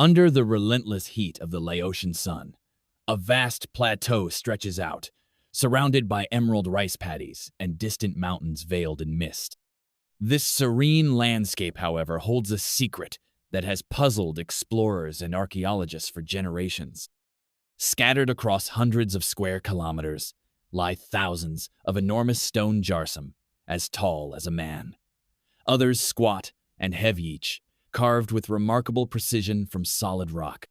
Under the relentless heat of the Laotian sun, a vast plateau stretches out, surrounded by emerald rice paddies and distant mountains veiled in mist. This serene landscape, however, holds a secret that has puzzled explorers and archaeologists for generations. Scattered across hundreds of square kilometers lie thousands of enormous stone jarsum, as tall as a man. Others squat and heavy each, carved with remarkable precision from solid rock.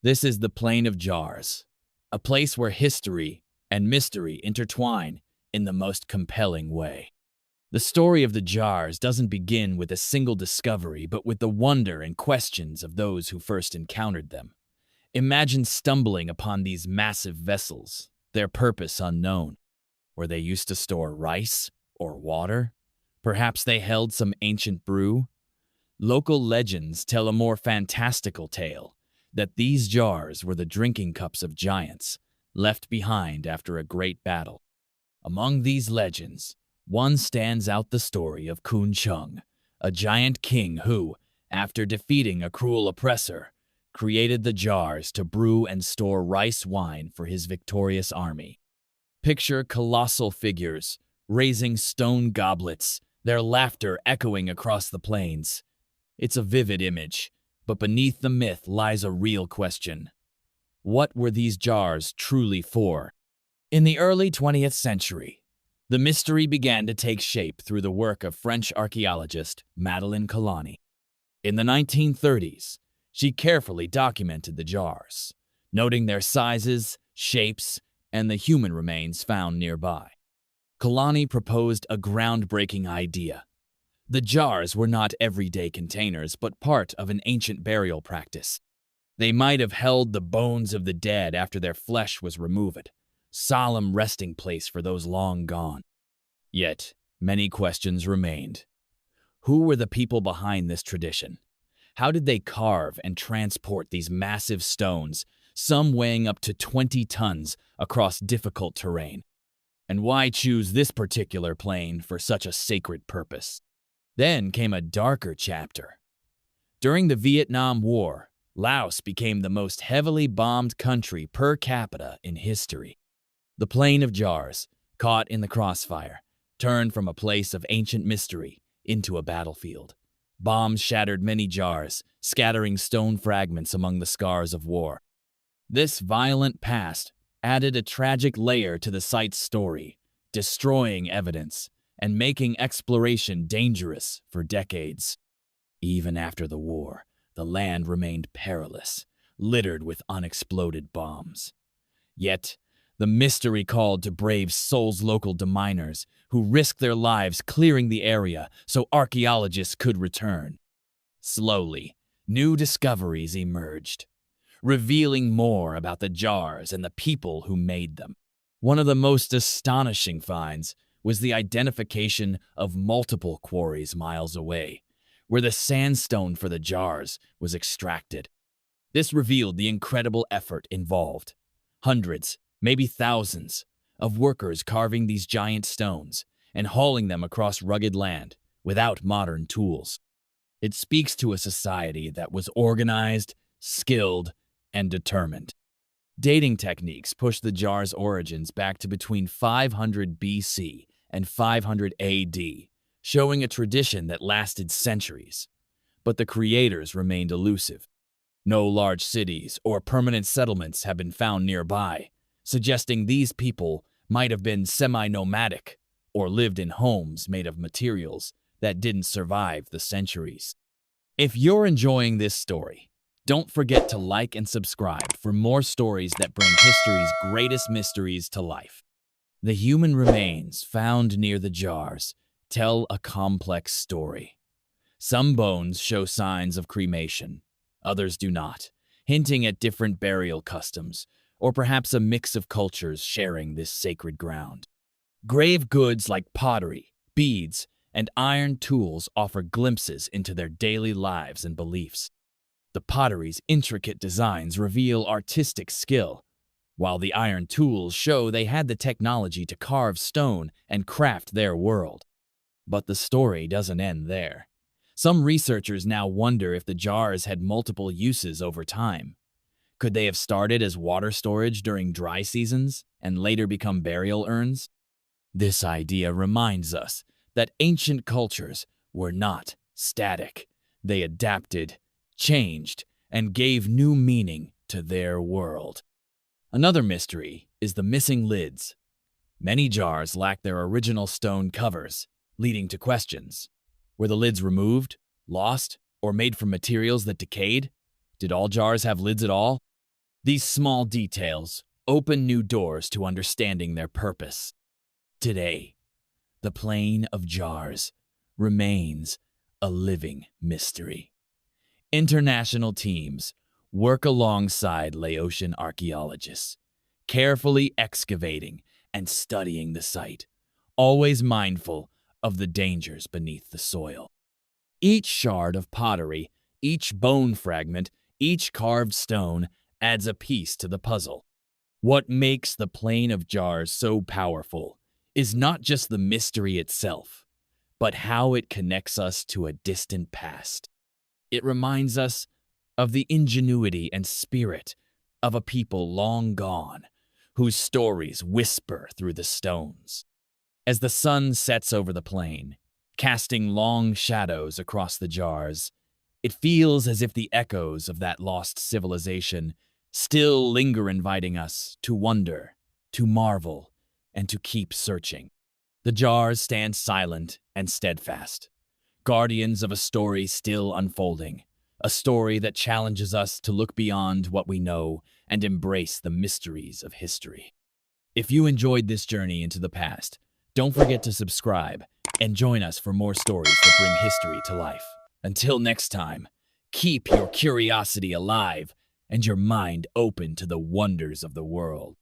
This is the Plain of Jars, a place where history and mystery intertwine in the most compelling way. The story of the jars doesn't begin with a single discovery, but with the wonder and questions of those who first encountered them. Imagine stumbling upon these massive vessels, their purpose unknown. Were they used to store rice or water? Perhaps they held some ancient brew? Local legends tell a more fantastical tale, that these jars were the drinking cups of giants, left behind after a great battle. Among these legends, one stands out: the story of Kun Chung, a giant king who, after defeating a cruel oppressor, created the jars to brew and store rice wine for his victorious army. Picture colossal figures raising stone goblets, their laughter echoing across the plains. It's a vivid image, but beneath the myth lies a real question. What were these jars truly for? In the early 20th century, the mystery began to take shape through the work of French archaeologist Madeleine Colani. In the 1930s, she carefully documented the jars, noting their sizes, shapes, and the human remains found nearby. Colani proposed a groundbreaking idea. The jars were not everyday containers, but part of an ancient burial practice. They might have held the bones of the dead after their flesh was removed, solemn resting place for those long gone. Yet, many questions remained. Who were the people behind this tradition? How did they carve and transport these massive stones, some weighing up to 20 tons, across difficult terrain? And why choose this particular plain for such a sacred purpose? Then came a darker chapter. During the Vietnam War, Laos became the most heavily bombed country per capita in history. The Plain of Jars, caught in the crossfire, turned from a place of ancient mystery into a battlefield. Bombs shattered many jars, scattering stone fragments among the scars of war. This violent past added a tragic layer to the site's story, destroying evidence and making exploration dangerous for decades. Even after the war, the land remained perilous, littered with unexploded bombs. Yet, the mystery called to brave Seoul's local deminers who risked their lives clearing the area so archaeologists could return. Slowly, new discoveries emerged, revealing more about the jars and the people who made them. One of the most astonishing finds was the identification of multiple quarries miles away, where the sandstone for the jars was extracted. This revealed the incredible effort involved. Hundreds, maybe thousands, of workers carving these giant stones and hauling them across rugged land without modern tools. It speaks to a society that was organized, skilled, and determined. Dating techniques push the jar's origins back to between 500 BC and 500 AD, showing a tradition that lasted centuries. But the creators remained elusive. No large cities or permanent settlements have been found nearby, suggesting these people might have been semi-nomadic or lived in homes made of materials that didn't survive the centuries. If you're enjoying this story, don't forget to like and subscribe for more stories that bring history's greatest mysteries to life. The human remains found near the jars tell a complex story. Some bones show signs of cremation, others do not, hinting at different burial customs, or perhaps a mix of cultures sharing this sacred ground. Grave goods like pottery, beads, and iron tools offer glimpses into their daily lives and beliefs. The pottery's intricate designs reveal artistic skill, while the iron tools show they had the technology to carve stone and craft their world. But the story doesn't end there. Some researchers now wonder if the jars had multiple uses over time. Could they have started as water storage during dry seasons and later become burial urns? This idea reminds us that ancient cultures were not static. They adapted, changed, and gave new meaning to their world. Another mystery is the missing lids. Many jars lack their original stone covers, leading to questions. Were the lids removed, lost, or made from materials that decayed? Did all jars have lids at all? These small details open new doors to understanding their purpose. Today, the plain of jars remains a living mystery. International teams work alongside Laotian archaeologists, carefully excavating and studying the site, always mindful of the dangers beneath the soil. Each shard of pottery, each bone fragment, each carved stone adds a piece to the puzzle. What makes the plain of jars so powerful is not just the mystery itself, but how it connects us to a distant past. It reminds us of the ingenuity and spirit of a people long gone, whose stories whisper through the stones. As the sun sets over the plain, casting long shadows across the jars, it feels as if the echoes of that lost civilization still linger, inviting us to wonder, to marvel, and to keep searching. The jars stand silent and steadfast, guardians of a story still unfolding, a story that challenges us to look beyond what we know and embrace the mysteries of history. If you enjoyed this journey into the past, don't forget to subscribe and join us for more stories that bring history to life. Until next time, keep your curiosity alive and your mind open to the wonders of the world.